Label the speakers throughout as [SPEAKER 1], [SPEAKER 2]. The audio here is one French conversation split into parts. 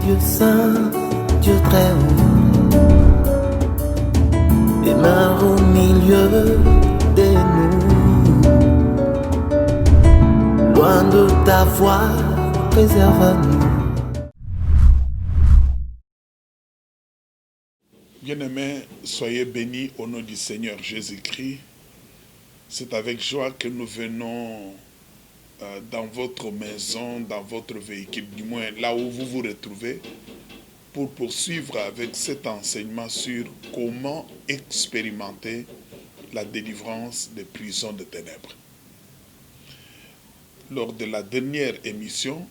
[SPEAKER 1] Dieu saint, Dieu très haut, demeure au milieu de nous. Loin de ta voix, préserve-nous.
[SPEAKER 2] Bien-aimés, soyez bénis au nom du Seigneur Jésus-Christ. C'est avec joie que nous venons dans votre maison, dans votre véhicule, du moins là où vous vous retrouvez, pour poursuivre avec cet enseignement sur comment expérimenter la délivrance des prisons de ténèbres. Lors de la dernière émission,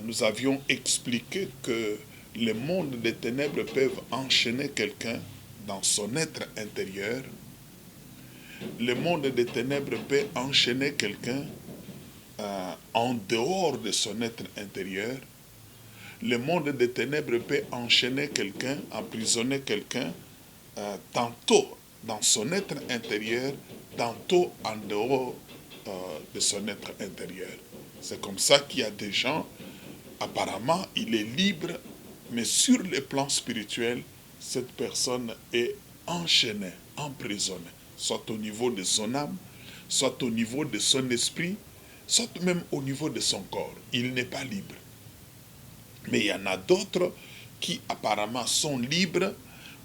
[SPEAKER 2] nous avions expliqué que les mondes des ténèbres peuvent enchaîner quelqu'un dans son être intérieur. Le monde des ténèbres peut enchaîner quelqu'un en dehors de son être intérieur. Le monde des ténèbres peut enchaîner quelqu'un, emprisonner quelqu'un, tantôt dans son être intérieur, tantôt en dehors de son être intérieur. C'est comme ça qu'il y a des gens, apparemment, il est libre, mais sur le plan spirituel, cette personne est enchaînée, emprisonnée, soit au niveau de son âme, soit au niveau de son esprit, soit même au niveau de son corps. Il n'est pas libre. Mais il y en a d'autres qui apparemment sont libres,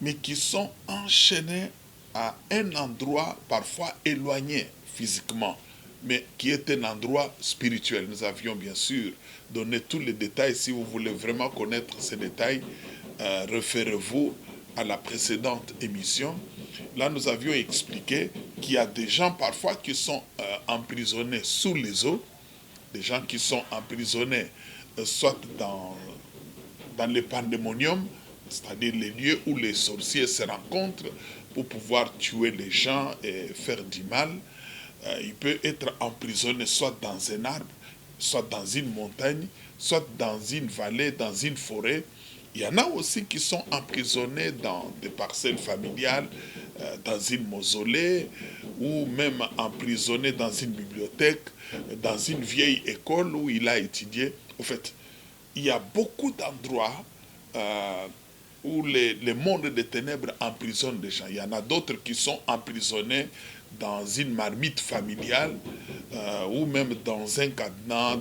[SPEAKER 2] mais qui sont enchaînés à un endroit parfois éloigné physiquement, mais qui est un endroit spirituel. Nous avions bien sûr donné tous les détails. Si vous voulez vraiment connaître ces détails, référez-vous à la précédente émission. Là, nous avions expliqué qu'il y a des gens parfois qui sont emprisonnés sous les eaux, des gens qui sont emprisonnés soit dans les pandémoniums, c'est-à-dire les lieux où les sorciers se rencontrent pour pouvoir tuer les gens et faire du mal. Il peut être emprisonné soit dans un arbre, soit dans une montagne, soit dans une vallée, dans une forêt. Il y en a aussi qui sont emprisonnés dans des parcelles familiales, dans une mausolée, ou même emprisonnés dans une bibliothèque, dans une vieille école où il a étudié. En fait, il y a beaucoup d'endroits où les mondes des ténèbres emprisonnent des gens. Il y en a d'autres qui sont emprisonnés dans une marmite familiale ou même dans un cadenas,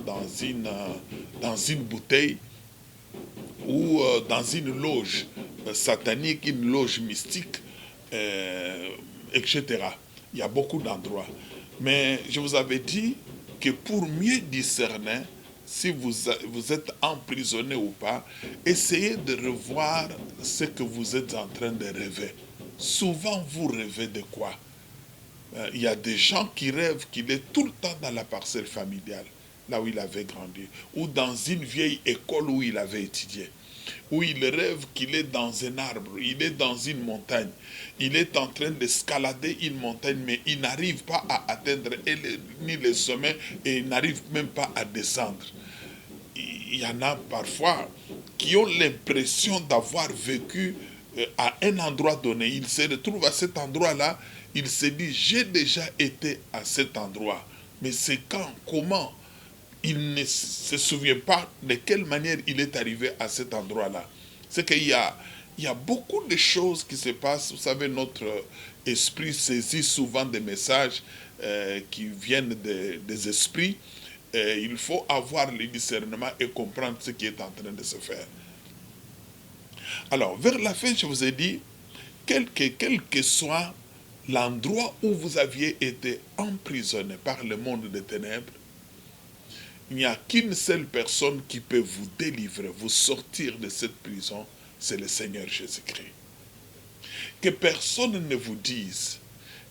[SPEAKER 2] dans une bouteille ou dans une loge satanique, une loge mystique, etc. Il y a beaucoup d'endroits. Mais je vous avais dit que pour mieux discerner si vous êtes emprisonné ou pas, essayez de revoir ce que vous êtes en train de rêver. Souvent, vous rêvez de quoi? Il y a des gens qui rêvent qu'il est tout le temps dans la parcelle familiale, là où il avait grandi, ou dans une vieille école où il avait étudié, où il rêve qu'il est dans un arbre, il est dans une montagne, il est en train d'escalader une montagne, mais il n'arrive pas à atteindre ni le sommet et il n'arrive même pas à descendre. Il y en a parfois qui ont l'impression d'avoir vécu à un endroit donné. Il se retrouve à cet endroit-là, il se dit, j'ai déjà été à cet endroit. Mais c'est quand, comment? Il ne se souvient pas de quelle manière il est arrivé à cet endroit-là. C'est qu'il y a beaucoup de choses qui se passent. Vous savez, notre esprit saisit souvent des messages qui viennent des esprits. Il faut avoir le discernement et comprendre ce qui est en train de se faire. Alors, vers la fin, je vous ai dit, quel que soit l'endroit où vous aviez été emprisonné par le monde des ténèbres, il n'y a qu'une seule personne qui peut vous délivrer, vous sortir de cette prison, c'est le Seigneur Jésus-Christ. Que personne ne vous dise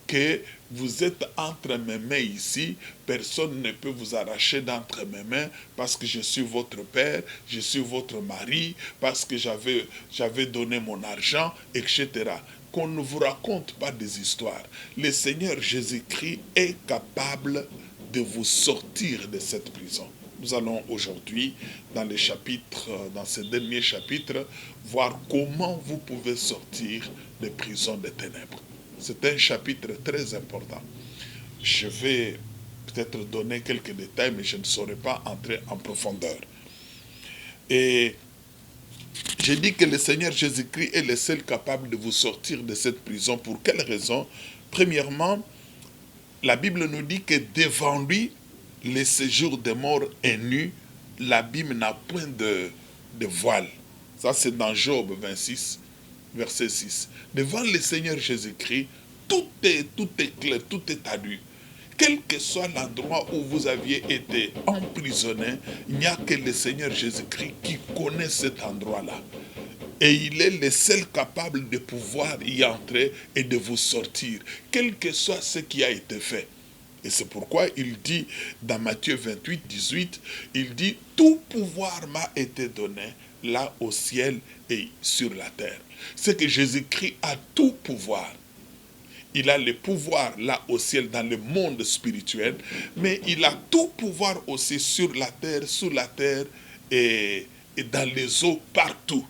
[SPEAKER 2] que vous êtes entre mes mains ici, personne ne peut vous arracher d'entre mes mains parce que je suis votre père, je suis votre mari, parce que j'avais donné mon argent, etc. Qu'on ne vous raconte pas des histoires. Le Seigneur Jésus-Christ est capable de vous sortir de cette prison. Nous allons aujourd'hui, dans ces derniers chapitres, voir comment vous pouvez sortir des prisons des ténèbres. C'est un chapitre très important. Je vais peut-être donner quelques détails, mais je ne saurais pas entrer en profondeur. Et J'ai dit que le Seigneur Jésus-Christ est le seul capable de vous sortir de cette prison. Pour quelle raison? Premièrement, la Bible nous dit que devant lui, le séjour des morts est nu, l'abîme n'a point de voile. Ça, c'est dans Job 26, verset 6. Devant le Seigneur Jésus-Christ, tout est clair, tout est à nu. Quel que soit l'endroit où vous aviez été emprisonné, il n'y a que le Seigneur Jésus-Christ qui connaît cet endroit-là. Et il est le seul capable de pouvoir y entrer et de vous sortir, quel que soit ce qui a été fait. Et c'est pourquoi il dit dans Matthieu 28, 18, il dit « Tout pouvoir m'a été donné là au ciel et sur la terre ». C'est que Jésus-Christ a tout pouvoir. Il a le pouvoir là au ciel dans le monde spirituel, mais il a tout pouvoir aussi sur la terre, sous la terre et dans les eaux partout.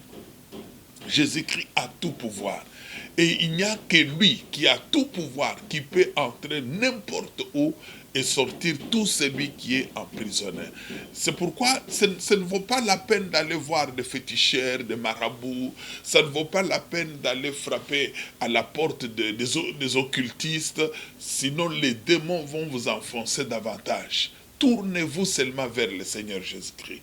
[SPEAKER 2] Jésus-Christ a tout pouvoir. Et il n'y a que lui qui a tout pouvoir, qui peut entrer n'importe où et sortir tout celui qui est emprisonné. C'est pourquoi ce ne vaut pas la peine d'aller voir des féticheurs, des marabouts, ça ne vaut pas la peine d'aller frapper à la porte des occultistes, sinon les démons vont vous enfoncer davantage. Tournez-vous seulement vers le Seigneur Jésus-Christ.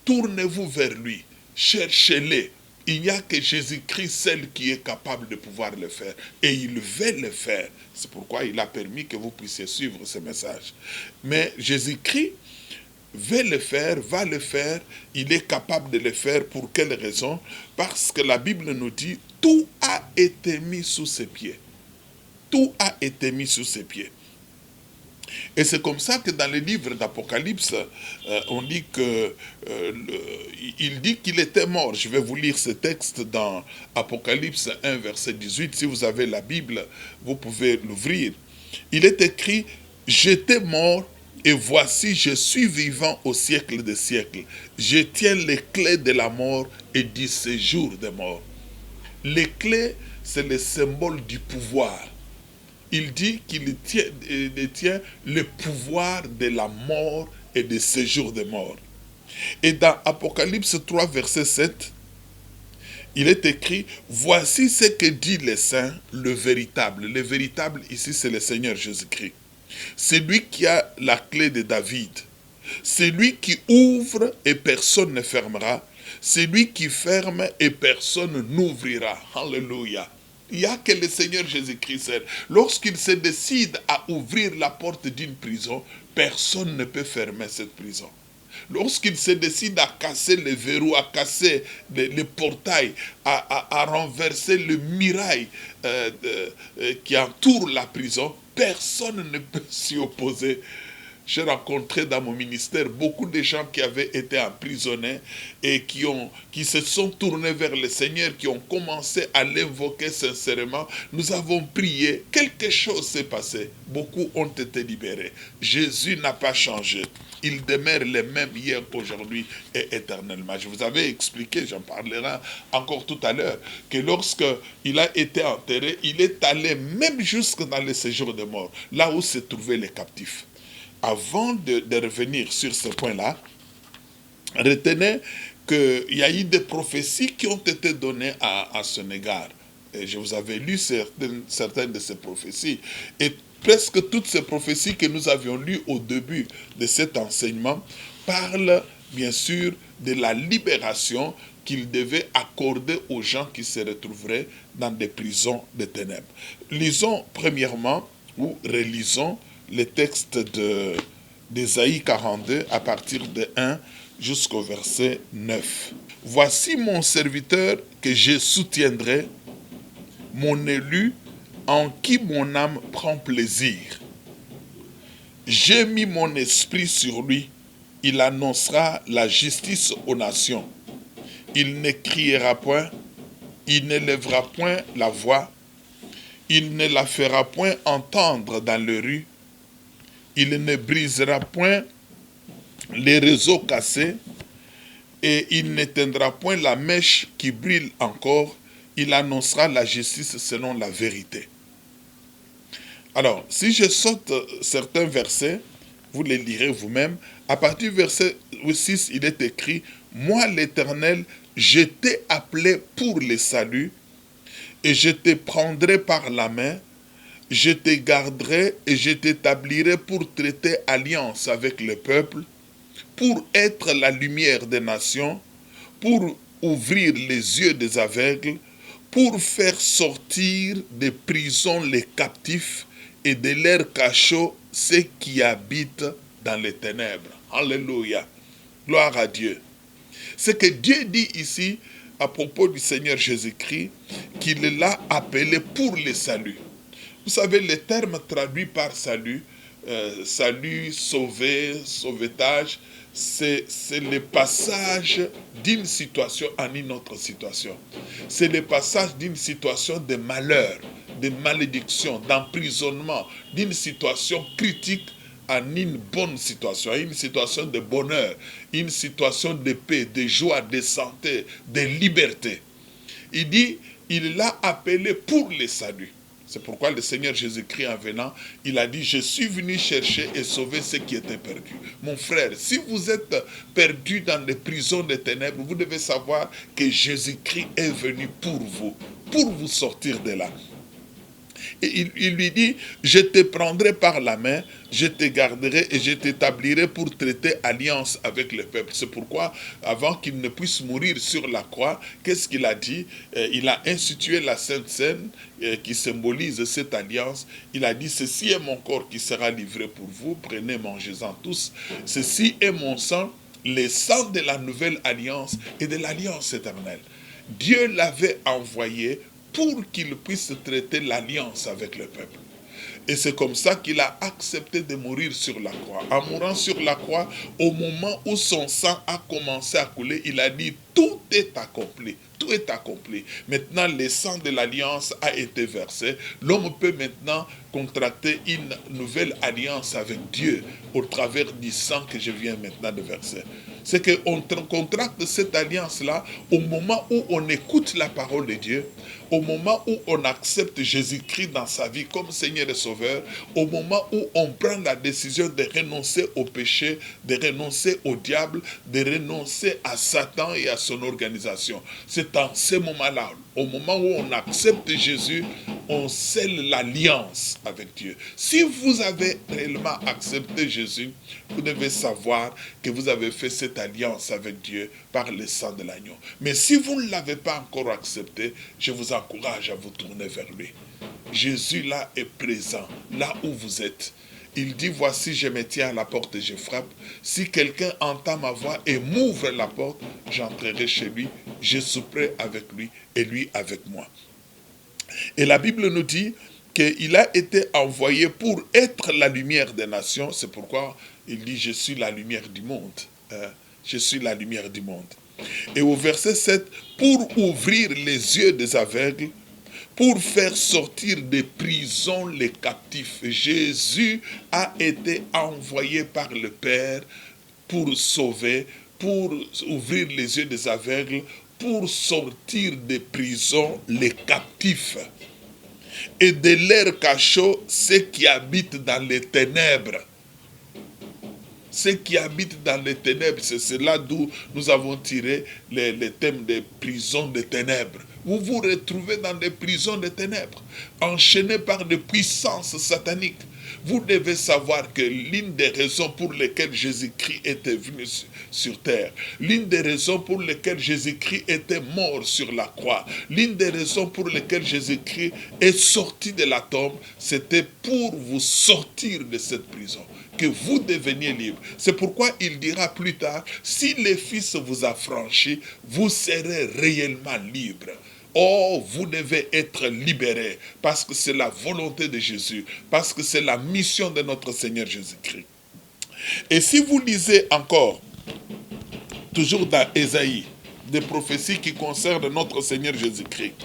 [SPEAKER 2] Tournez-vous vers lui. Cherchez-le. Il n'y a que Jésus-Christ seul qui est capable de pouvoir le faire. Et il veut le faire. C'est pourquoi il a permis que vous puissiez suivre ce message. Mais Jésus-Christ veut le faire, va le faire. Il est capable de le faire. Pour quelle raison? Parce que la Bible nous dit, tout a été mis sous ses pieds. Tout a été mis sous ses pieds. Et c'est comme ça que dans le livre d'Apocalypse, on dit que il dit qu'il était mort. Je vais vous lire ce texte dans Apocalypse 1, verset 18. Si vous avez la Bible, vous pouvez l'ouvrir. Il est écrit, j'étais mort et voici je suis vivant au siècle des siècles. Je tiens les clés de la mort et du séjour des morts. Les clés, c'est le symbole du pouvoir. Il dit qu'il détient le pouvoir de la mort et du séjour des morts. Et dans Apocalypse 3, verset 7, il est écrit, voici ce que dit le Saint, le véritable. Le véritable ici, c'est le Seigneur Jésus-Christ. C'est lui qui a la clé de David. C'est lui qui ouvre et personne ne fermera. C'est lui qui ferme et personne n'ouvrira. Alléluia. Il n'y a que le Seigneur Jésus-Christ seul. Lorsqu'il se décide à ouvrir la porte d'une prison, personne ne peut fermer cette prison. Lorsqu'il se décide à casser les verrous, à casser les portails, à renverser le muraille qui entoure la prison, personne ne peut s'y opposer. J'ai rencontré dans mon ministère beaucoup de gens qui avaient été emprisonnés et qui se sont tournés vers le Seigneur, qui ont commencé à l'invoquer sincèrement. Nous avons prié, quelque chose s'est passé. Beaucoup ont été libérés. Jésus n'a pas changé. Il demeure le même hier, aujourd'hui et éternellement. Je vous avais expliqué, j'en parlerai encore tout à l'heure, que lorsqu'il a été enterré, il est allé même jusque dans le séjour des morts, là où se trouvaient les captifs. Avant de revenir sur ce point-là, retenez qu'il y a eu des prophéties qui ont été données à son égard. Et je vous avais lu certaines de ces prophéties. Et presque toutes ces prophéties que nous avions lues au début de cet enseignement parlent bien sûr de la libération qu'il devait accorder aux gens qui se retrouveraient dans des prisons de ténèbres. Lisons premièrement, ou relisons, les textes d'Ésaïe 42 à partir de 1 jusqu'au verset 9. Voici mon serviteur que je soutiendrai, mon élu en qui mon âme prend plaisir. J'ai mis mon esprit sur lui, il annoncera la justice aux nations. Il ne criera point, il ne lèvera point la voix, il ne la fera point entendre dans les rues. Il ne brisera point les réseaux cassés et il n'éteindra point la mèche qui brûle encore. Il annoncera la justice selon la vérité. Alors, si je saute certains versets, vous les lirez vous-même. À partir du verset 6, il est écrit, moi l'Éternel, je t'ai appelé pour le salut, et je te prendrai par la main, je te garderai et je t'établirai pour traiter alliance avec le peuple, pour être la lumière des nations, pour ouvrir les yeux des aveugles, pour faire sortir des prisons les captifs et de leurs cachots ceux qui habitent dans les ténèbres. Alléluia. Gloire à Dieu. Ce que Dieu dit ici à propos du Seigneur Jésus-Christ, qu'il l'a appelé pour le salut. Vous savez, le terme traduit par salut, salut, sauver, sauvetage, c'est le passage d'une situation à une autre situation. C'est le passage d'une situation de malheur, de malédiction, d'emprisonnement, d'une situation critique à une bonne situation, à une situation de bonheur, une situation de paix, de joie, de santé, de liberté. Il dit, il l'a appelé pour le salut. C'est pourquoi le Seigneur Jésus-Christ en venant, il a dit, je suis venu chercher et sauver ceux qui étaient perdus. Mon frère, si vous êtes perdu dans les prisons des ténèbres, vous devez savoir que Jésus-Christ est venu pour vous sortir de là. Et il lui dit, je te prendrai par la main, je te garderai et je t'établirai pour traiter alliance avec le peuple. C'est pourquoi, avant qu'il ne puisse mourir sur la croix, qu'est-ce qu'il a dit? Il a institué la Sainte Seine qui symbolise cette alliance. Il a dit, ceci est mon corps qui sera livré pour vous, prenez, mangez-en tous. Ceci est mon sang, le sang de la nouvelle alliance et de l'alliance éternelle. Dieu l'avait envoyé pour qu'il puisse traiter l'alliance avec le peuple. Et c'est comme ça qu'il a accepté de mourir sur la croix. En mourant sur la croix, au moment où son sang a commencé à couler, il a dit, tout est accompli. Tout est accompli. Maintenant, le sang de l'alliance a été versé. L'homme peut maintenant contracter une nouvelle alliance avec Dieu au travers du sang que je viens maintenant de verser. C'est qu'on contracte cette alliance-là au moment où on écoute la parole de Dieu, au moment où on accepte Jésus-Christ dans sa vie comme Seigneur et Sauveur, au moment où on prend la décision de renoncer au péché, de renoncer au diable, de renoncer à Satan et à son organisation. C'est en ce moment-là, au moment où on accepte Jésus, on scelle l'alliance avec Dieu. Si vous avez réellement accepté Jésus, vous devez savoir que vous avez fait cette alliance avec Dieu par le sang de l'agneau. Mais si vous ne l'avez pas encore accepté, je vous encourage à vous tourner vers lui. Jésus là est présent, là où vous êtes. Il dit, voici, je me tiens à la porte et je frappe. Si quelqu'un entend ma voix et m'ouvre la porte, j'entrerai chez lui, je souperai avec lui et lui avec moi. Et la Bible nous dit qu'il a été envoyé pour être la lumière des nations. C'est pourquoi il dit, je suis la lumière du monde. Je suis la lumière du monde. Et au verset 7, pour ouvrir les yeux des aveugles, pour faire sortir des prisons les captifs. Jésus a été envoyé par le Père pour sauver, pour ouvrir les yeux des aveugles, pour sortir des prisons les captifs. Et de leurs cachots, ceux qui habitent dans les ténèbres. Ceux qui habitent dans les ténèbres, c'est là d'où nous avons tiré les thèmes des prisons des ténèbres. Vous vous retrouvez dans des prisons de ténèbres, enchaînés par des puissances sataniques. Vous devez savoir que l'une des raisons pour lesquelles Jésus-Christ était venu sur terre, l'une des raisons pour lesquelles Jésus-Christ était mort sur la croix, l'une des raisons pour lesquelles Jésus-Christ est sorti de la tombe, c'était pour vous sortir de cette prison, que vous deveniez libre. C'est pourquoi il dira plus tard, si le Fils vous a franchi, vous serez réellement libre. Oh, vous devez être libérés parce que c'est la volonté de Jésus, parce que c'est la mission de notre Seigneur Jésus-Christ. Et si vous lisez encore, toujours dans Ésaïe, des prophéties qui concernent notre Seigneur Jésus-Christ,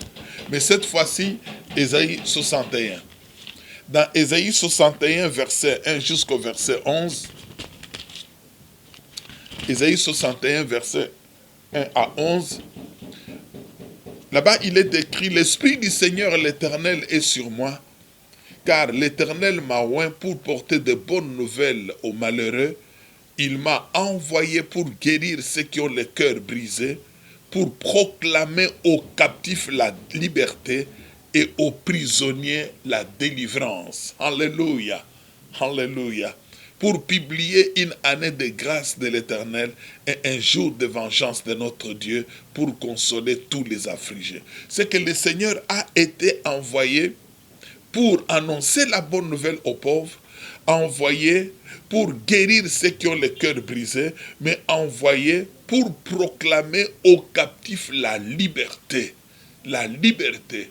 [SPEAKER 2] mais cette fois-ci, Ésaïe 61. Dans Ésaïe 61, verset 1 jusqu'au verset 11, Ésaïe 61, verset 1 à 11, là-bas, il est écrit, l'Esprit du Seigneur l'Éternel est sur moi, car l'Éternel m'a oint pour porter de bonnes nouvelles aux malheureux, Il m'a envoyé pour guérir ceux qui ont le cœur brisé, pour proclamer aux captifs la liberté et aux prisonniers la délivrance. Alléluia. Alléluia. Pour publier une année de grâce de l'Éternel et un jour de vengeance de notre Dieu pour consoler tous les affligés. C'est que le Seigneur a été envoyé pour annoncer la bonne nouvelle aux pauvres, envoyé pour guérir ceux qui ont le cœur brisé, mais envoyé pour proclamer aux captifs la liberté. La liberté.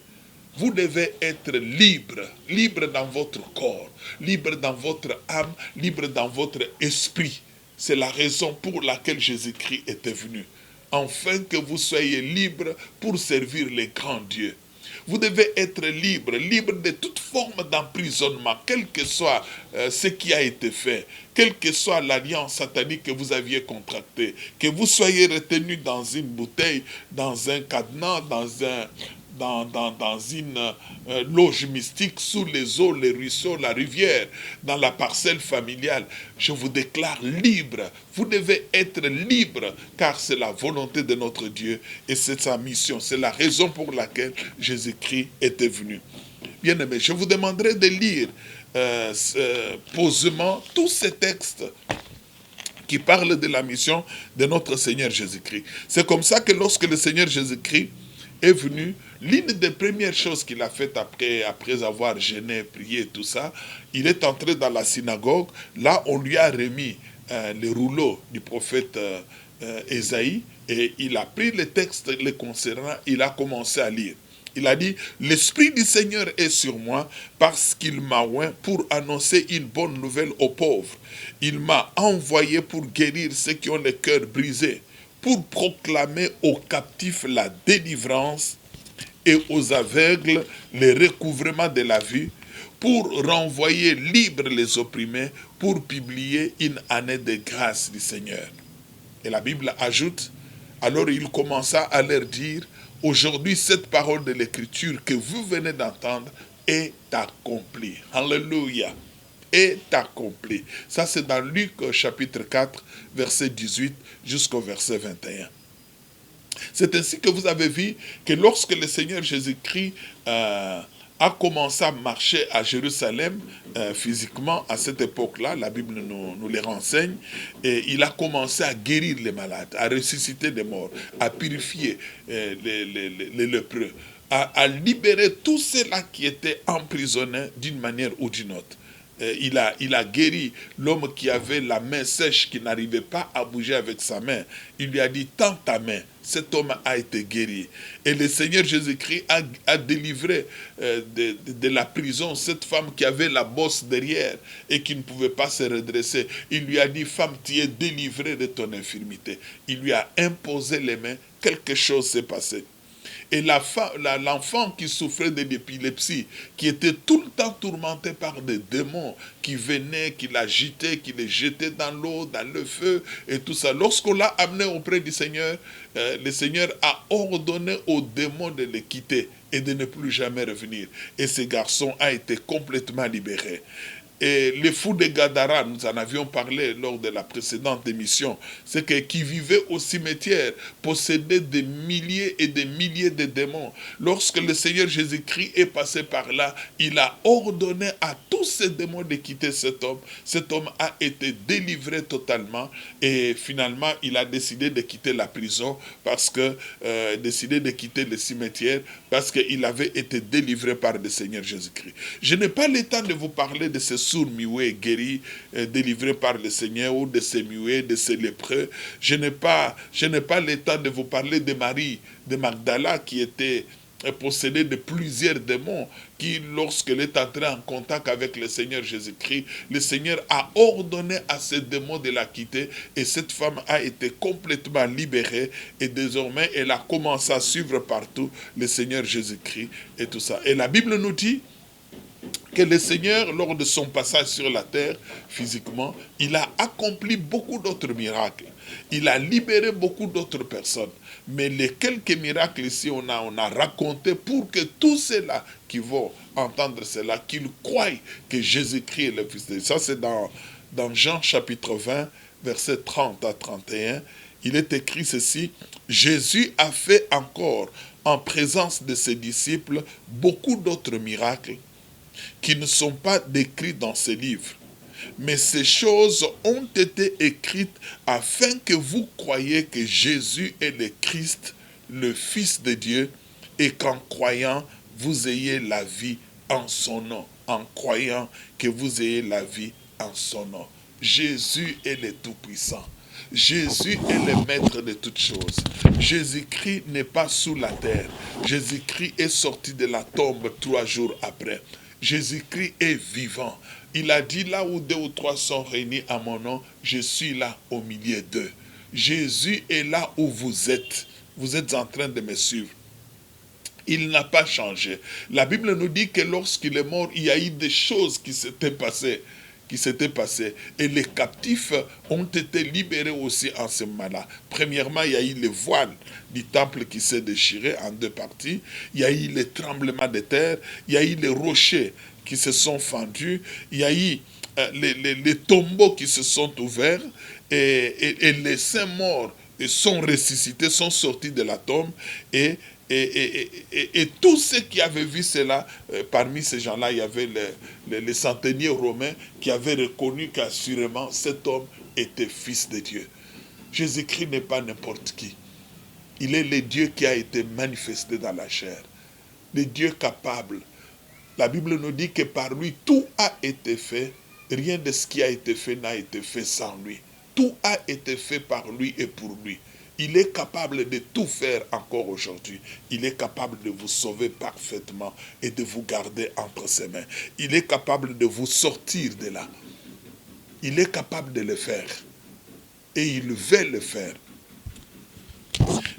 [SPEAKER 2] Vous devez être libre, libre dans votre corps, libre dans votre âme, libre dans votre esprit. C'est la raison pour laquelle Jésus-Christ était venu, afin que vous soyez libre pour servir les grands dieux. Vous devez être libre, libre de toute forme d'emprisonnement, quel que soit ce qui a été fait, quelle que soit l'alliance satanique que vous aviez contractée, que vous soyez retenu dans une bouteille, dans un cadenas, dans une loge mystique, sous les eaux, les ruisseaux, la rivière, dans la parcelle familiale. Je vous déclare libre. Vous devez être libre, car c'est la volonté de notre Dieu et c'est sa mission. C'est la raison pour laquelle Jésus-Christ était venu. Bien-aimés, je vous demanderai de lire posément tous ces textes qui parlent de la mission de notre Seigneur Jésus-Christ. C'est comme ça que lorsque le Seigneur Jésus-Christ est venu, l'une des premières choses qu'il a faites après avoir jeûné, prié et tout ça, il est entré dans la synagogue. Là, on lui a remis les rouleaux du prophète Ésaïe et il a pris les textes les concernant, il a commencé à lire. Il a dit, l'Esprit du Seigneur est sur moi parce qu'il m'a oint pour annoncer une bonne nouvelle aux pauvres. Il m'a envoyé pour guérir ceux qui ont le cœur brisé, pour proclamer aux captifs la délivrance et aux aveugles le recouvrement de la vue, pour renvoyer libres les opprimés, pour publier une année de grâce du Seigneur. Et la Bible ajoute, alors il commença à leur dire, aujourd'hui cette parole de l'Écriture que vous venez d'entendre est accomplie. Alléluia. Est accomplie. Ça c'est dans Luc chapitre 4, verset 18 jusqu'au verset 21. C'est ainsi que vous avez vu que lorsque le Seigneur Jésus-Christ a commencé à marcher à Jérusalem physiquement à cette époque-là, la Bible nous les renseigne, et il a commencé à guérir les malades, à ressusciter des morts, à purifier les lépreux, à libérer tous ceux-là qui étaient emprisonnés d'une manière ou d'une autre. Il a guéri l'homme qui avait la main sèche, qui n'arrivait pas à bouger avec sa main. Il lui a dit, tends ta main. Cet homme a été guéri. Et le Seigneur Jésus-Christ a délivré de la prison cette femme qui avait la bosse derrière et qui ne pouvait pas se redresser. Il lui a dit, femme, tu es délivrée de ton infirmité. Il lui a imposé les mains. Quelque chose s'est passé. Et l'enfant qui souffrait de l'épilepsie, qui était tout le temps tourmenté par des démons qui venaient, qui l'agitaient, qui le jetaient dans l'eau, dans le feu et tout ça. Lorsqu'on l'a amené auprès du Seigneur, le Seigneur a ordonné aux démons de le quitter et de ne plus jamais revenir. Et ce garçon a été complètement libéré. Et les fous de Gadara, nous en avions parlé lors de la précédente émission, c'est que qui vivaient au cimetière possédaient des milliers et des milliers de démons. Lorsque le Seigneur Jésus-Christ est passé par là, il a ordonné à tous ces démons de quitter cet homme. Cet homme a été délivré totalement et finalement il a décidé de quitter la prison décidé de quitter le cimetière parce qu'il avait été délivré par le Seigneur Jésus-Christ. Je n'ai pas le temps de vous parler de ces sourds muets guéris, délivrés par le Seigneur, ou de ces muets, de ces lépreux. Je n'ai pas le temps de vous parler de Marie de Magdala qui était possédée de plusieurs démons, qui lorsqu'elle est entrée en contact avec le Seigneur Jésus-Christ, le Seigneur a ordonné à ces démons de la quitter et cette femme a été complètement libérée et désormais elle a commencé à suivre partout le Seigneur Jésus-Christ et tout ça. Et la Bible nous dit que le Seigneur, lors de son passage sur la terre, physiquement, il a accompli beaucoup d'autres miracles. Il a libéré beaucoup d'autres personnes. Mais les quelques miracles ici, on a raconté pour que tous ceux-là qui vont entendre cela, qu'ils croient que Jésus-Christ est le Fils de Dieu. Ça, c'est dans Jean chapitre 20, versets 30 à 31, il est écrit ceci: Jésus a fait encore, en présence de ses disciples, beaucoup d'autres miracles qui ne sont pas décrits dans ces livres. Mais ces choses ont été écrites afin que vous croyiez que Jésus est le Christ, le Fils de Dieu, et qu'en croyant, vous ayez la vie en son nom. En croyant que vous ayez la vie en son nom. Jésus est le Tout-Puissant. Jésus est le maître de toutes choses. Jésus-Christ n'est pas sous la terre. Jésus-Christ est sorti de la tombe 3 jours après. Jésus-Christ est vivant. Il a dit, là où 2 ou 3 sont réunis à mon nom, je suis là au milieu d'eux. Jésus est là où vous êtes. Vous êtes en train de me suivre. Il n'a pas changé. La Bible nous dit que lorsqu'il est mort, il y a eu des choses qui s'étaient passées. Et les captifs ont été libérés aussi en ce moment-là. Premièrement, il y a eu le voile du temple qui s'est déchiré en 2 parties. Il y a eu les tremblements de terre. Il y a eu les rochers qui se sont fendus. Il y a eu les tombeaux qui se sont ouverts. Et les saints morts sont ressuscités, sont sortis de la tombe. Et tous ceux qui avaient vu cela, parmi ces gens-là, il y avait les centeniers romains qui avaient reconnu qu'assurément cet homme était fils de Dieu. Jésus-Christ n'est pas n'importe qui. Il est le Dieu qui a été manifesté dans la chair. Le Dieu capable. La Bible nous dit que par lui, tout a été fait. Rien de ce qui a été fait n'a été fait sans lui. Tout a été fait par lui et pour lui. Il est capable de tout faire encore aujourd'hui. Il est capable de vous sauver parfaitement et de vous garder entre ses mains. Il est capable de vous sortir de là. Il est capable de le faire. Et il veut le faire.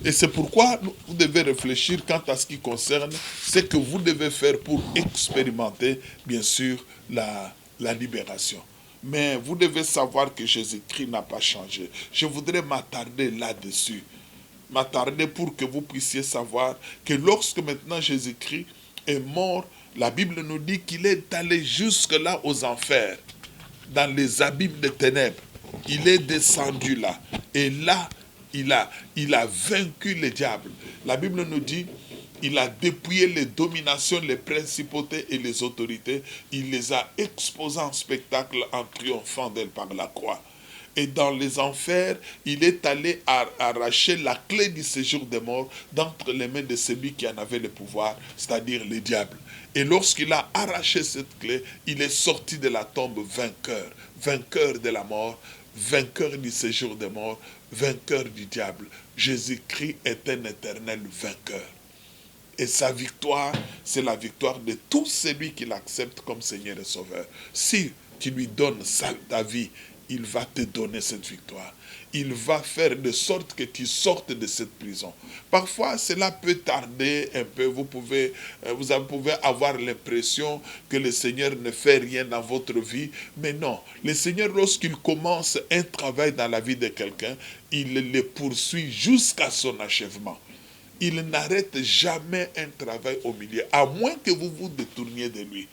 [SPEAKER 2] Et c'est pourquoi vous devez réfléchir quant à ce qui concerne ce que vous devez faire pour expérimenter, bien sûr, la libération. Mais vous devez savoir que Jésus-Christ n'a pas changé. Je voudrais m'attarder là-dessus. M'attarder pour que vous puissiez savoir que lorsque maintenant Jésus-Christ est mort, la Bible nous dit qu'il est allé jusque-là aux enfers, dans les abîmes des ténèbres. Il est descendu là. Et là, il a vaincu le diable. La Bible nous dit il a dépouillé les dominations, les principautés et les autorités. Il les a exposées en spectacle en triomphant d'elles par la croix. Et dans les enfers, il est allé arracher la clé du séjour des morts d'entre les mains de celui qui en avait le pouvoir, c'est-à-dire le diable. Et lorsqu'il a arraché cette clé, il est sorti de la tombe vainqueur, vainqueur de la mort, vainqueur du séjour des morts, vainqueur du diable. Jésus-Christ est un éternel vainqueur. Et sa victoire, c'est la victoire de tout celui qui l'accepte comme Seigneur et Sauveur. Si tu lui donnes ta vie, il va te donner cette victoire. Il va faire de sorte que tu sortes de cette prison. Parfois, cela peut tarder un peu. Vous pouvez avoir l'impression que le Seigneur ne fait rien dans votre vie. Mais non, le Seigneur, lorsqu'il commence un travail dans la vie de quelqu'un, il le poursuit jusqu'à son achèvement. Il n'arrête jamais un travail au milieu, à moins que vous vous détourniez de lui.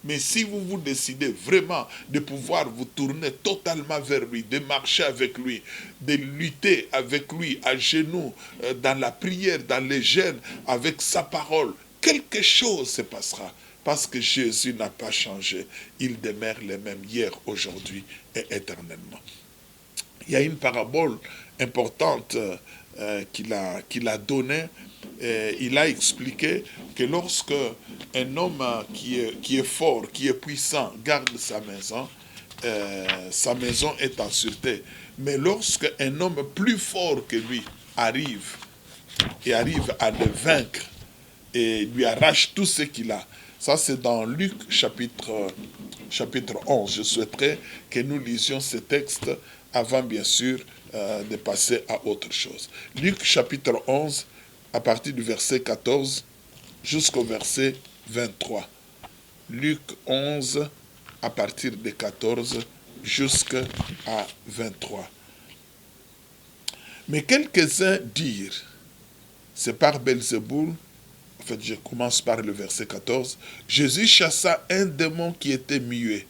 [SPEAKER 2] Mais si vous décidez vraiment de pouvoir vous tourner totalement vers lui, de marcher avec lui, de lutter avec lui à genoux, dans la prière, dans les jeûnes, avec sa parole, quelque chose se passera. Parce que Jésus n'a pas changé. Il demeure le même hier, aujourd'hui et éternellement. Il y a une parabole importante qu'il a donnée. Il a expliqué que lorsque un homme qui est fort, qui est puissant, garde sa maison est en sûreté. Mais lorsque un homme plus fort que lui arrive à le vaincre et lui arrache tout ce qu'il a, ça c'est dans Luc chapitre 11. Je souhaiterais que nous lisions ce texte avant bien sûr de passer à autre chose. Luc chapitre 11, à partir du verset 14 jusqu'au verset 23. Luc 11, à partir de 14 jusqu'à 23. Mais quelques-uns dirent, c'est par Belzéboul, en fait je commence par le verset 14, Jésus chassa un démon qui était muet.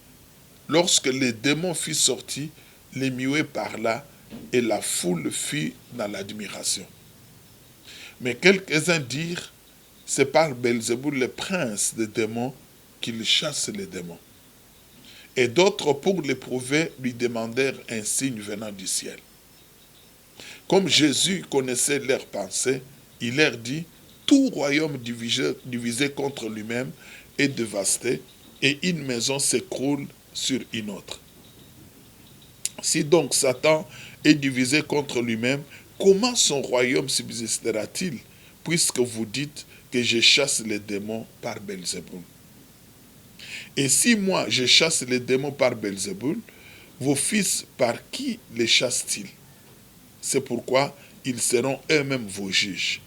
[SPEAKER 2] Lorsque le démon fut sorti, les muets parla, et la foule fut dans l'admiration. Mais quelques-uns dirent, c'est par Belzéboul, le prince des démons, qu'il chasse les démons. Et d'autres, pour l'éprouver, lui demandèrent un signe venant du ciel. Comme Jésus connaissait leurs pensées, il leur dit, tout royaume divisé contre lui-même est dévasté, et une maison s'écroule sur une autre. Si donc Satan est divisé contre lui-même, comment son royaume subsistera-t-il, puisque vous dites que je chasse les démons par Belzéboul? Et si moi je chasse les démons par Belzéboul, vos fils par qui les chassent-ils? C'est pourquoi ils seront eux-mêmes vos juges.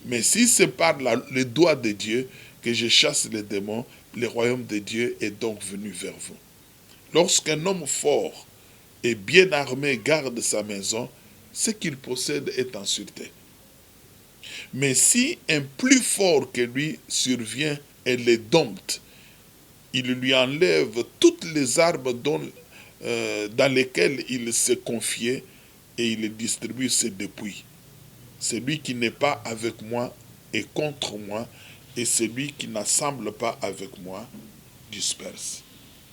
[SPEAKER 2] Mais si c'est par le doigt de Dieu que je chasse les démons, le royaume de Dieu est donc venu vers vous. Lorsqu'un homme fort et bien armé garde sa maison, ce qu'il possède est en sûreté. Mais si un plus fort que lui survient et les dompte, il lui enlève toutes les armes dans lesquelles il s'est confié et il distribue ses dépouilles. Celui qui n'est pas avec moi est contre moi, et celui qui n'assemble pas avec moi disperse.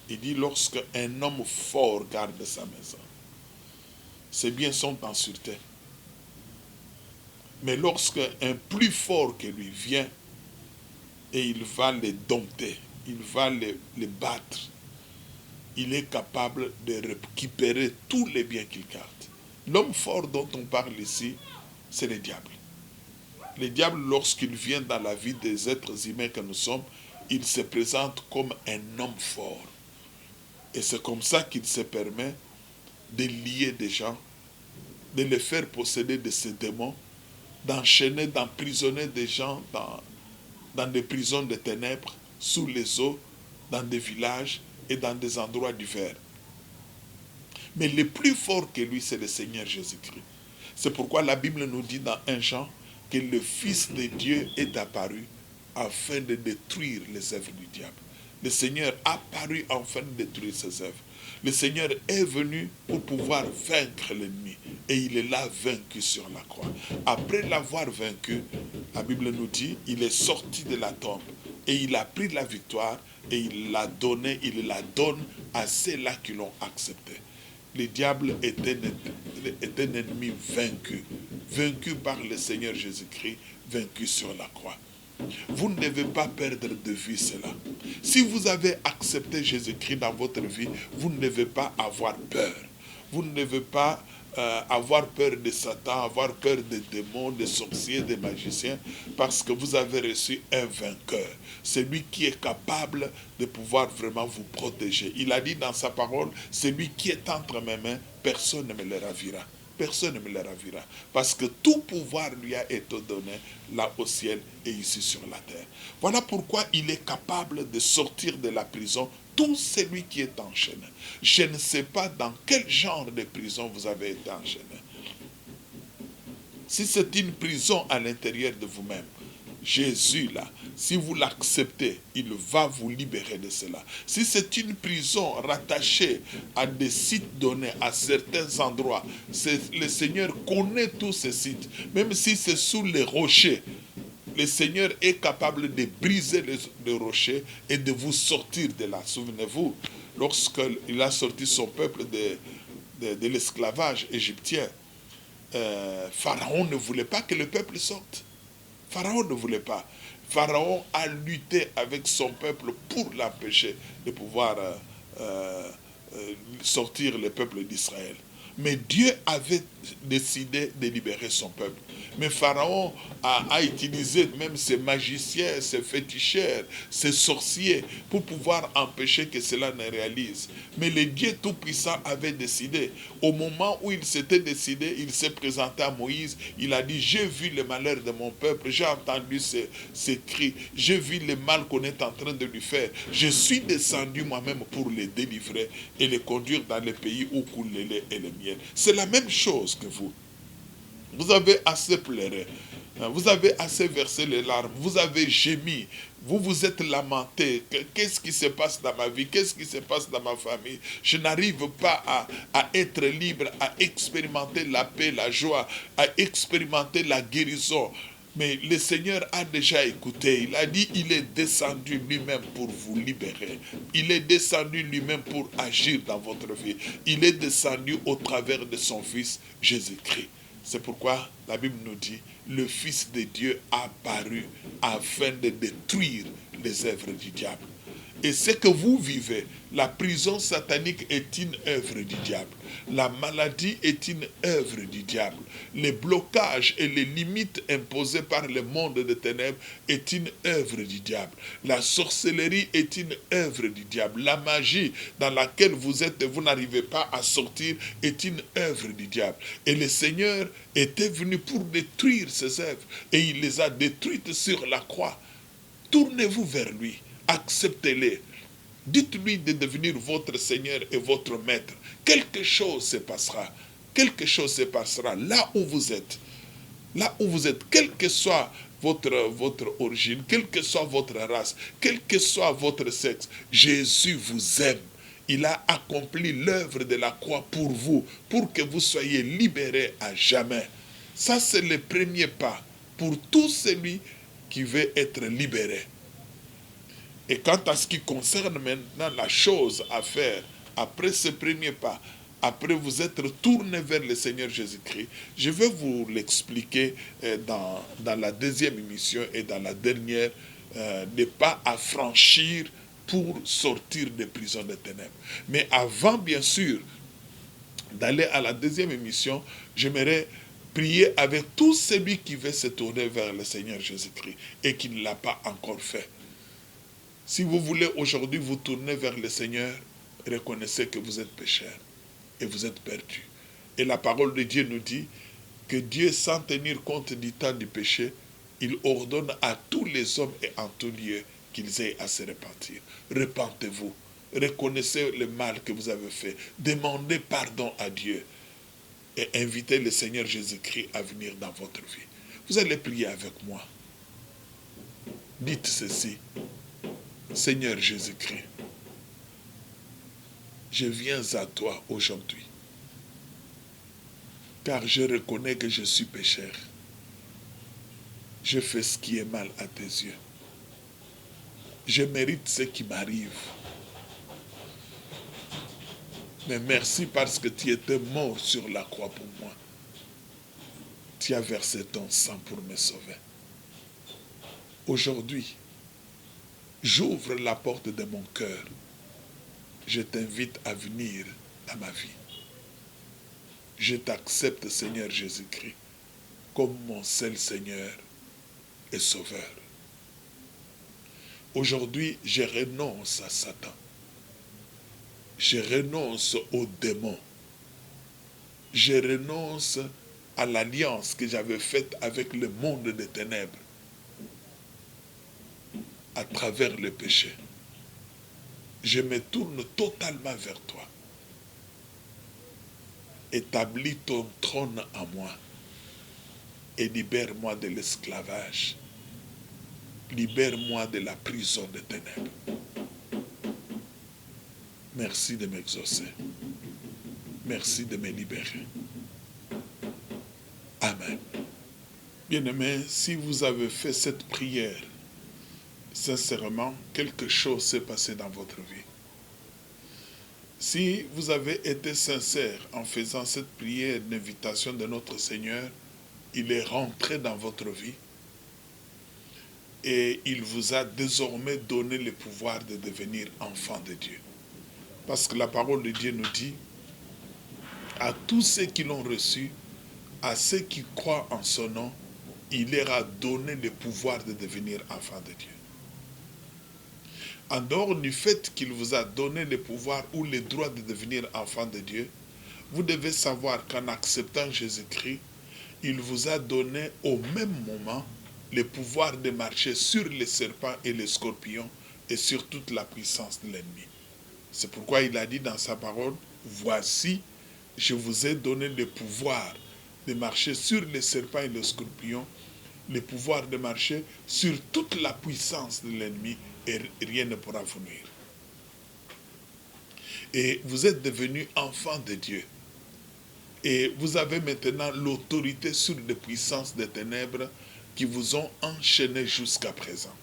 [SPEAKER 2] Il dit, lorsque un homme fort garde sa maison, ses biens sont en sûreté. Mais lorsque un plus fort que lui vient, et il va les dompter, il va les battre, il est capable de récupérer tous les biens qu'il garde. L'homme fort dont on parle ici, c'est le diable. Le diable, lorsqu'il vient dans la vie des êtres humains que nous sommes, il se présente comme un homme fort. Et c'est comme ça qu'il se permet de lier des gens, de les faire posséder de ces démons, d'enchaîner, d'emprisonner des gens dans des prisons de ténèbres, sous les eaux, dans des villages et dans des endroits divers. Mais le plus fort que lui, c'est le Seigneur Jésus-Christ. C'est pourquoi la Bible nous dit dans 1 Jean que le Fils de Dieu est apparu afin de détruire les œuvres du diable. Le Seigneur a apparu afin de détruire ses œuvres. Le Seigneur est venu pour pouvoir vaincre l'ennemi. Et il l'a vaincu sur la croix. Après l'avoir vaincu, la Bible nous dit, il est sorti de la tombe. Et il a pris la victoire et il la donne à ceux-là qui l'ont accepté. Le diable est un ennemi vaincu par le Seigneur Jésus-Christ, vaincu sur la croix. Vous ne devez pas perdre de vue cela. Si vous avez accepté Jésus-Christ dans votre vie, vous ne devez pas avoir peur. Vous ne devez pas avoir peur de Satan, avoir peur des démons, des sorciers, des magiciens, parce que vous avez reçu un vainqueur. C'est lui qui est capable de pouvoir vraiment vous protéger. Il a dit dans sa parole, celui qui est entre mes mains, personne ne me le ravira. Personne ne me le ravira. Parce que tout pouvoir lui a été donné là au ciel et ici sur la terre. Voilà pourquoi il est capable de sortir de la prison tout celui qui est enchaîné. Je ne sais pas dans quel genre de prison vous avez été enchaîné. Si c'est une prison à l'intérieur de vous-même, Jésus, là, si vous l'acceptez, il va vous libérer de cela. Si c'est une prison rattachée à des sites donnés à certains endroits, le Seigneur connaît tous ces sites. Même si c'est sous les rochers, le Seigneur est capable de briser les rochers et de vous sortir de là. Souvenez-vous, lorsqu'il a sorti son peuple de l'esclavage égyptien, Pharaon ne voulait pas que le peuple sorte. Pharaon ne voulait pas. Pharaon a lutté avec son peuple pour l'empêcher de pouvoir sortir le peuple d'Israël. Mais Dieu avait décidé de libérer son peuple. Mais Pharaon a utilisé même ses magiciens, ses féticheurs, ses sorciers pour pouvoir empêcher que cela ne réalise. Mais le Dieu Tout-Puissant avait décidé. Au moment où il s'était décidé, il s'est présenté à Moïse. Il a dit, j'ai vu le malheur de mon peuple, j'ai entendu ses cris, j'ai vu le mal qu'on est en train de lui faire. Je suis descendu moi-même pour les délivrer et les conduire dans les pays où coule le lait et le miel. C'est la même chose que vous. Vous avez assez pleuré. Vous avez assez versé les larmes. Vous avez gémi. Vous vous êtes lamenté. Qu'est-ce qui se passe dans ma vie? Qu'est-ce qui se passe dans ma famille? Je n'arrive pas à être libre, à expérimenter la paix, la joie, à expérimenter la guérison. Mais le Seigneur a déjà écouté. Il a dit, il est descendu lui-même pour vous libérer. Il est descendu lui-même pour agir dans votre vie. Il est descendu au travers de son Fils Jésus-Christ. C'est pourquoi la Bible nous dit, le Fils de Dieu a apparu afin de détruire les œuvres du diable. Et ce que vous vivez, la prison satanique est une œuvre du diable. La maladie est une œuvre du diable. Les blocages et les limites imposées par le monde des ténèbres est une œuvre du diable. La sorcellerie est une œuvre du diable. La magie dans laquelle vous êtes et vous n'arrivez pas à sortir est une œuvre du diable. Et le Seigneur était venu pour détruire ces œuvres. Et il les a détruites sur la croix. Tournez-vous vers lui. Acceptez-les. Dites-lui de devenir votre Seigneur et votre Maître. Quelque chose se passera. Quelque chose se passera là où vous êtes. Là où vous êtes, quelle que soit votre origine, quelle que soit votre race, quel que soit votre sexe, Jésus vous aime. Il a accompli l'œuvre de la croix pour vous, pour que vous soyez libérés à jamais. Ça, c'est le premier pas pour tout celui qui veut être libéré. Et quant à ce qui concerne maintenant la chose à faire, après ce premier pas, après vous être tourné vers le Seigneur Jésus-Christ, je vais vous l'expliquer dans la deuxième émission et dans la dernière, des pas à franchir pour sortir des prisons des ténèbres. Mais avant, bien sûr, d'aller à la deuxième émission, j'aimerais prier avec tout celui qui veut se tourner vers le Seigneur Jésus-Christ et qui ne l'a pas encore fait. Si vous voulez aujourd'hui vous tourner vers le Seigneur, reconnaissez que vous êtes pécheur et vous êtes perdu. Et la parole de Dieu nous dit que Dieu, sans tenir compte du temps du péché, il ordonne à tous les hommes et en tout lieu qu'ils aient à se repentir. Repentez-vous, reconnaissez le mal que vous avez fait, demandez pardon à Dieu et invitez le Seigneur Jésus-Christ à venir dans votre vie. Vous allez prier avec moi. Dites ceci. Seigneur Jésus-Christ, je viens à toi aujourd'hui, car je reconnais que je suis pécheur. Je fais ce qui est mal à tes yeux. Je mérite ce qui m'arrive. Mais merci parce que tu étais mort sur la croix pour moi. Tu as versé ton sang pour me sauver. Aujourd'hui, j'ouvre la porte de mon cœur. Je t'invite à venir dans ma vie. Je t'accepte, Seigneur Jésus-Christ, comme mon seul Seigneur et Sauveur. Aujourd'hui, je renonce à Satan. Je renonce aux démons. Je renonce à l'alliance que j'avais faite avec le monde des ténèbres à travers le péché. Je me tourne totalement vers toi. Établis ton trône en moi et libère-moi de l'esclavage. Libère-moi de la prison des ténèbres. Merci de m'exaucer. Merci de me libérer. Amen. Bien-aimés, si vous avez fait cette prière, sincèrement, quelque chose s'est passé dans votre vie. Si vous avez été sincère en faisant cette prière d'invitation de notre Seigneur, il est rentré dans votre vie et il vous a désormais donné le pouvoir de devenir enfant de Dieu. Parce que la parole de Dieu nous dit, à tous ceux qui l'ont reçu, à ceux qui croient en son nom, il leur a donné le pouvoir de devenir enfant de Dieu. En dehors du fait qu'il vous a donné le pouvoir ou le droit de devenir enfant de Dieu, vous devez savoir qu'en acceptant Jésus-Christ, il vous a donné au même moment le pouvoir de marcher sur les serpents et les scorpions et sur toute la puissance de l'ennemi. C'est pourquoi il a dit dans sa parole, voici, je vous ai donné le pouvoir de marcher sur les serpents et les scorpions, le pouvoir de marcher sur toute la puissance de l'ennemi et rien ne pourra vous nuire. Et vous êtes devenus enfants de Dieu. Et vous avez maintenant l'autorité sur les puissances des ténèbres qui vous ont enchaînés jusqu'à présent.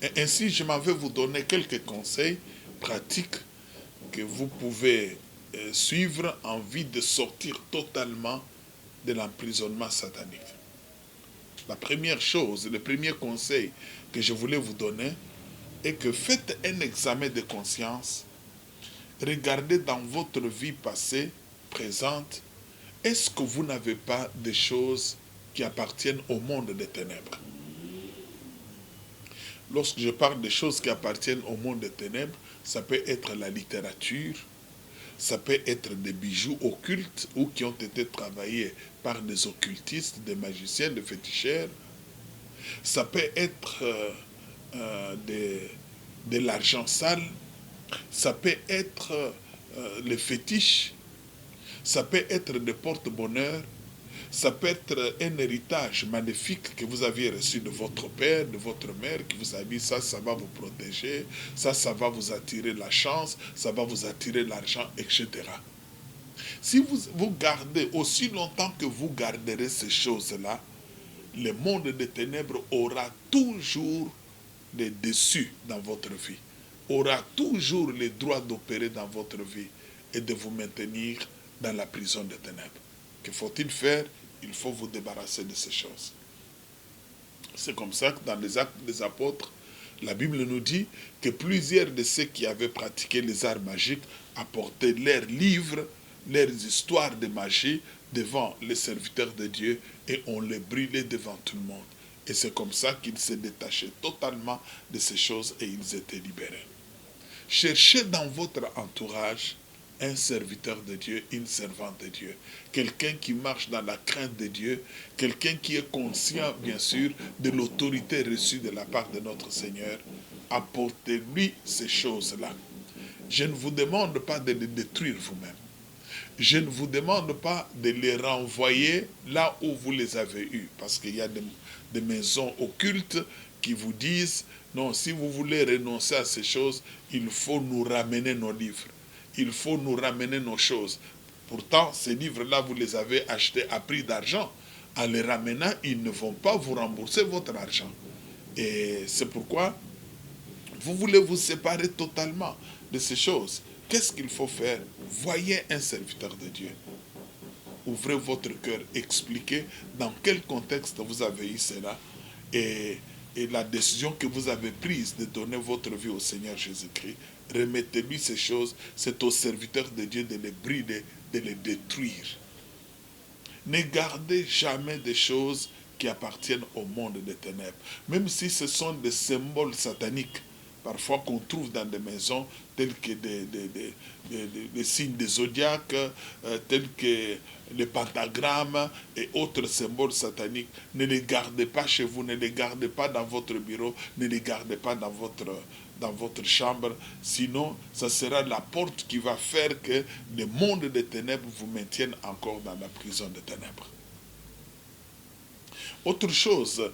[SPEAKER 2] Et ainsi, je m'en vais vous donner quelques conseils pratiques que vous pouvez suivre en vue de sortir totalement de l'emprisonnement satanique. La première chose, le premier conseil que je voulais vous donner est que faites un examen de conscience. Regardez dans votre vie passée, présente, est-ce que vous n'avez pas des choses qui appartiennent au monde des ténèbres? Lorsque je parle des choses qui appartiennent au monde des ténèbres, ça peut être la littérature, ça peut être des bijoux occultes ou qui ont été travaillés par des occultistes, des magiciens, des féticheurs. Ça peut être de l'argent sale. Ça peut être les fétiches. Ça peut être des porte-bonheur. Ça peut être un héritage magnifique que vous aviez reçu de votre père, de votre mère, qui vous a dit ça va vous protéger, ça va vous attirer la chance, ça va vous attirer l'argent, etc. Si vous gardez, aussi longtemps que vous garderez ces choses-là, le monde des ténèbres aura toujours le dessus dans votre vie, aura toujours le droit d'opérer dans votre vie et de vous maintenir dans la prison des ténèbres. Que faut-il faire? Il faut vous débarrasser de ces choses. C'est comme ça que dans les Actes des Apôtres, la Bible nous dit que plusieurs de ceux qui avaient pratiqué les arts magiques apportaient leurs livres, leurs histoires de magie devant les serviteurs de Dieu et on les brûlait devant tout le monde. Et c'est comme ça qu'ils se détachaient totalement de ces choses et ils étaient libérés. Cherchez dans votre entourage un serviteur de Dieu, une servante de Dieu. Quelqu'un qui marche dans la crainte de Dieu, quelqu'un qui est conscient, bien sûr, de l'autorité reçue de la part de notre Seigneur. Apportez-lui ces choses-là. Je ne vous demande pas de les détruire vous-même. Je ne vous demande pas de les renvoyer là où vous les avez eus. Parce qu'il y a des maisons occultes qui vous disent, non, si vous voulez renoncer à ces choses, il faut nous ramener nos livres. Il faut nous ramener nos choses. Pourtant, ces livres-là, vous les avez achetés à prix d'argent. En les ramenant, ils ne vont pas vous rembourser votre argent. Et c'est pourquoi vous voulez vous séparer totalement de ces choses. Qu'est-ce qu'il faut faire? Voyez un serviteur de Dieu. Ouvrez votre cœur, expliquez dans quel contexte vous avez eu cela et la décision que vous avez prise de donner votre vie au Seigneur Jésus-Christ. Remettez-lui ces choses. C'est au serviteur de Dieu de les brider, de les détruire. Ne gardez jamais des choses qui appartiennent au monde des ténèbres. Même si ce sont des symboles sataniques, parfois qu'on trouve dans des maisons, tels que des signes des zodiaques, tels que les pentagrammes et autres symboles sataniques. Ne les gardez pas chez vous, ne les gardez pas dans votre bureau, ne les gardez pas dans votre chambre. Sinon, ça sera la porte qui va faire que le monde des ténèbres vous maintienne encore dans la prison des ténèbres. Autre chose,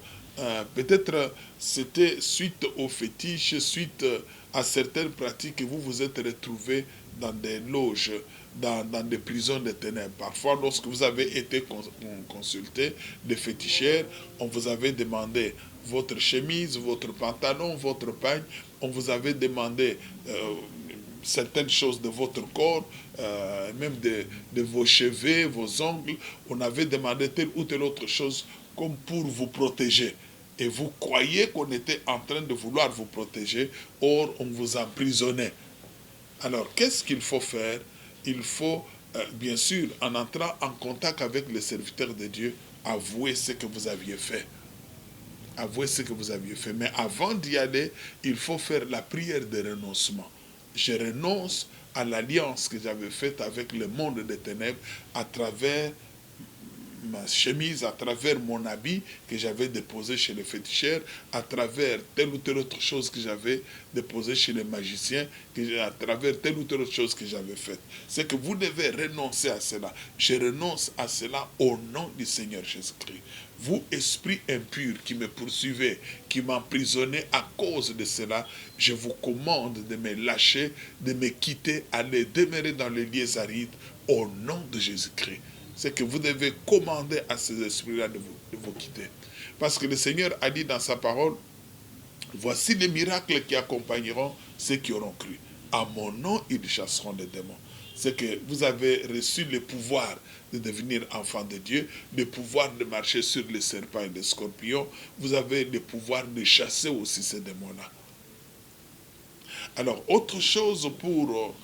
[SPEAKER 2] peut-être c'était suite aux fétiches, suite à certaines pratiques que vous vous êtes retrouvés dans des loges, dans des prisons de ténèbres. Parfois, lorsque vous avez été consulté des féticheurs, on vous avait demandé votre chemise, votre pantalon, votre pagne, on vous avait demandé certaines choses de votre corps, même de vos cheveux, vos ongles, on avait demandé telle ou telle autre chose comme pour vous protéger. Et vous croyez qu'on était en train de vouloir vous protéger, or on vous emprisonnait. Alors, qu'est-ce qu'il faut faire? Il faut, bien sûr, en entrant en contact avec les serviteurs de Dieu, avouer ce que vous aviez fait. Avouer ce que vous aviez fait. Mais avant d'y aller, il faut faire la prière de renoncement. Je renonce à l'alliance que j'avais faite avec le monde des ténèbres à travers ma chemise, à travers mon habit que j'avais déposé chez les féticheurs, à travers telle ou telle autre chose que j'avais déposé chez les magiciens, à travers telle ou telle autre chose que j'avais faite. C'est que vous devez renoncer à cela. Je renonce à cela au nom du Seigneur Jésus-Christ. Vous, esprit impur qui me poursuivez, qui m'emprisonnez à cause de cela, je vous commande de me lâcher, de me quitter, aller demeurer dans les lieux arides au nom de Jésus-Christ. C'est que vous devez commander à ces esprits-là de vous quitter. Parce que le Seigneur a dit dans sa parole, voici les miracles qui accompagneront ceux qui auront cru. À mon nom, ils chasseront les démons. C'est que vous avez reçu le pouvoir de devenir enfant de Dieu, le pouvoir de marcher sur les serpents et les scorpions. Vous avez le pouvoir de chasser aussi ces démons-là. Alors, autre chose pour...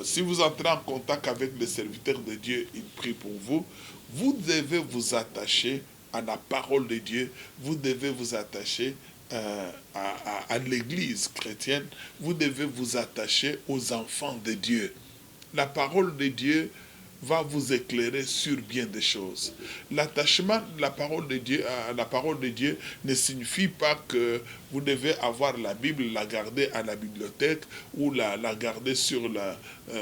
[SPEAKER 2] si vous entrez en contact avec les serviteurs de Dieu, ils prient pour vous. Vous devez vous attacher à la parole de Dieu. Vous devez vous attacher à l'église chrétienne. Vous devez vous attacher aux enfants de Dieu. La parole de Dieu va vous éclairer sur bien des choses. L'attachement de la parole de Dieu à la parole de Dieu ne signifie pas que vous devez avoir la Bible, la garder à la bibliothèque ou la garder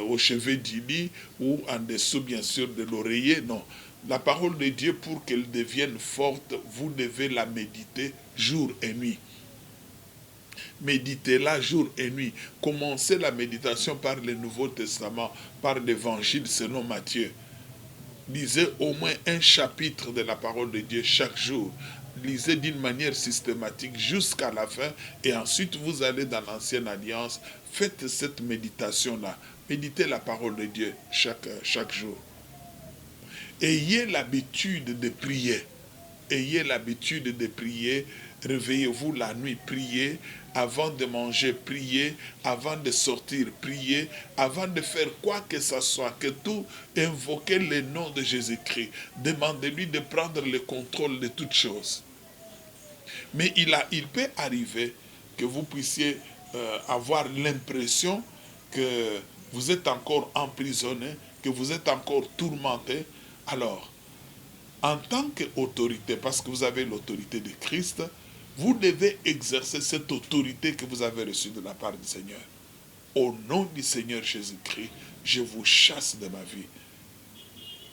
[SPEAKER 2] au chevet du lit ou en dessous bien sûr de l'oreiller. Non. La parole de Dieu, pour qu'elle devienne forte, vous devez la méditer jour et nuit. Méditez-la jour et nuit. Commencez la méditation par le Nouveau Testament, par l'Évangile selon Matthieu. Lisez au moins un chapitre de la parole de Dieu chaque jour. Lisez d'une manière systématique jusqu'à la fin et ensuite vous allez dans l'Ancienne Alliance. Faites cette méditation-là. Méditez la parole de Dieu chaque jour. Ayez l'habitude de prier. Ayez l'habitude de prier. Réveillez-vous la nuit, priez. Avant de manger, priez. Avant de sortir, priez. Avant de faire quoi que ce soit, que tout, invoquez le nom de Jésus-Christ. Demandez-lui de prendre le contrôle de toutes choses. Mais il peut arriver que vous puissiez avoir l'impression que vous êtes encore emprisonné, que vous êtes encore tourmenté. Alors, en tant qu'autorité, parce que vous avez l'autorité de Christ, vous devez exercer cette autorité que vous avez reçue de la part du Seigneur. Au nom du Seigneur Jésus-Christ, je vous chasse de ma vie.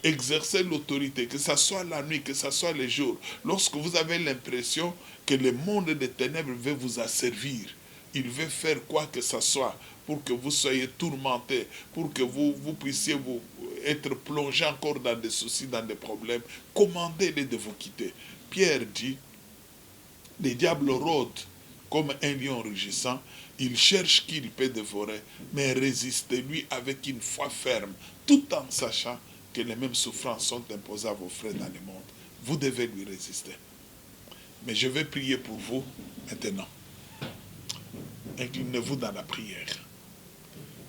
[SPEAKER 2] Exercez l'autorité, que ce soit la nuit, que ce soit le jour. Lorsque vous avez l'impression que le monde des ténèbres veut vous asservir, il veut faire quoi que ce soit pour que vous soyez tourmentés, pour que vous puissiez être plongé encore dans des soucis, dans des problèmes, commandez-les de vous quitter. Pierre dit, le diable rôde comme un lion rugissant, il cherche qui il peut dévorer, mais résistez-lui avec une foi ferme, tout en sachant que les mêmes souffrances sont imposées à vos frères dans le monde. Vous devez lui résister. Mais je vais prier pour vous maintenant. Inclinez-vous dans la prière.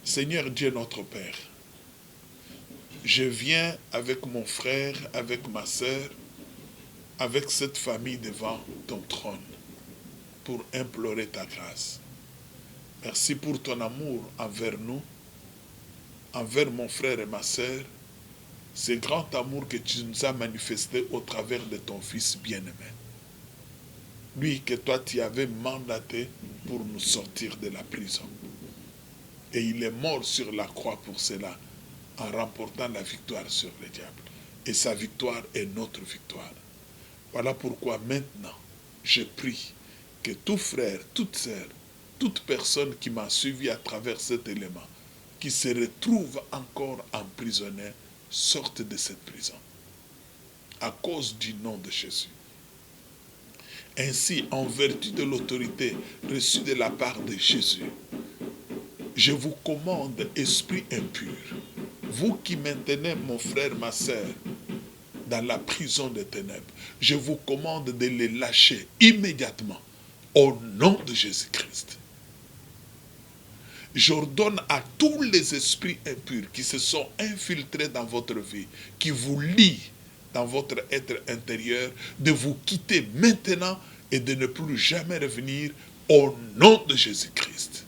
[SPEAKER 2] Seigneur Dieu notre Père, je viens avec mon frère, avec ma sœur, avec cette famille devant ton trône pour implorer ta grâce. Merci pour ton amour envers nous, envers mon frère et ma sœur, ce grand amour que tu nous as manifesté au travers de ton Fils bien-aimé. Lui que toi tu avais mandaté pour nous sortir de la prison. Et il est mort sur la croix pour cela, en remportant la victoire sur le diable. Et sa victoire est notre victoire. Voilà pourquoi maintenant, je prie que tout frère, toute sœur, toute personne qui m'a suivi à travers cet élément, qui se retrouve encore emprisonné, sorte de cette prison. À cause du nom de Jésus. Ainsi, en vertu de l'autorité reçue de la part de Jésus, je vous commande, esprit impur, vous qui maintenez mon frère, ma sœur, dans la prison des ténèbres, je vous commande de les lâcher immédiatement, au nom de Jésus-Christ. J'ordonne à tous les esprits impurs qui se sont infiltrés dans votre vie, qui vous lient dans votre être intérieur, de vous quitter maintenant et de ne plus jamais revenir au nom de Jésus-Christ.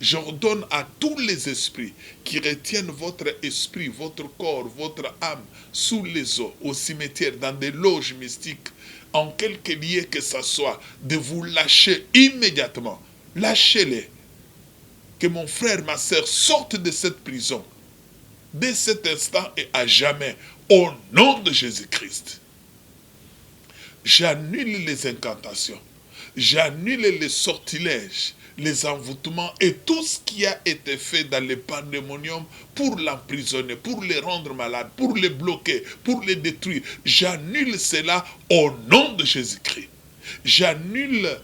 [SPEAKER 2] J'ordonne à tous les esprits qui retiennent votre esprit, votre corps, votre âme sous les eaux, au cimetière, dans des loges mystiques, en quelque lieu que ce soit, de vous lâcher immédiatement. Lâchez-les. Que mon frère, ma soeur sortent de cette prison, dès cet instant et à jamais, au nom de Jésus-Christ. J'annule les incantations, j'annule les sortilèges, les envoûtements et tout ce qui a été fait dans le pandémonium pour l'emprisonner, pour les rendre malades, pour les bloquer, pour les détruire. J'annule cela au nom de Jésus-Christ. J'annule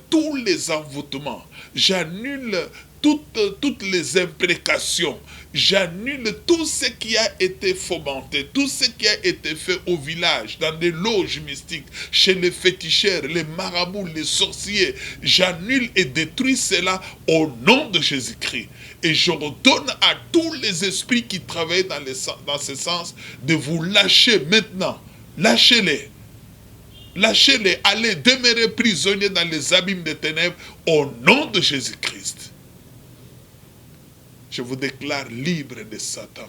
[SPEAKER 2] tous les envoûtements, j'annule toutes les imprécations, j'annule tout ce qui a été fomenté, tout ce qui a été fait au village, dans des loges mystiques, chez les féticheurs, les marabouts, les sorciers. J'annule et détruis cela au nom de Jésus-Christ. Et je redonne à tous les esprits qui travaillent dans ce sens de vous lâcher maintenant. Lâchez-les. Lâchez-les, allez demeurer prisonniers dans les abîmes des ténèbres au nom de Jésus-Christ. Je vous déclare libre de Satan,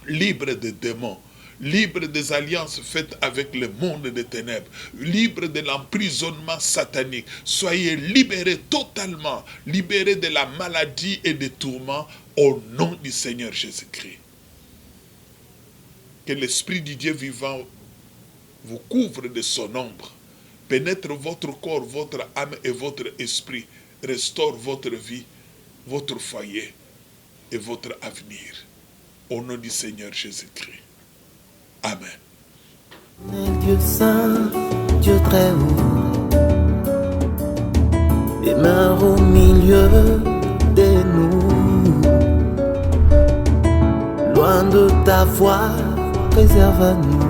[SPEAKER 2] libre des démons, libre des alliances faites avec le monde des ténèbres, libre de l'emprisonnement satanique. Soyez libérés totalement, libérés de la maladie et des tourments au nom du Seigneur Jésus-Christ. Que l'Esprit du Dieu vivant vous couvre de son ombre, pénètre votre corps, votre âme et votre esprit, restaure votre vie, votre foyer et votre avenir. Au nom du Seigneur Jésus-Christ. Amen.
[SPEAKER 1] Dieu saint, Dieu très haut, demeure au milieu de nous. Loin de ta voix, préserve-nous.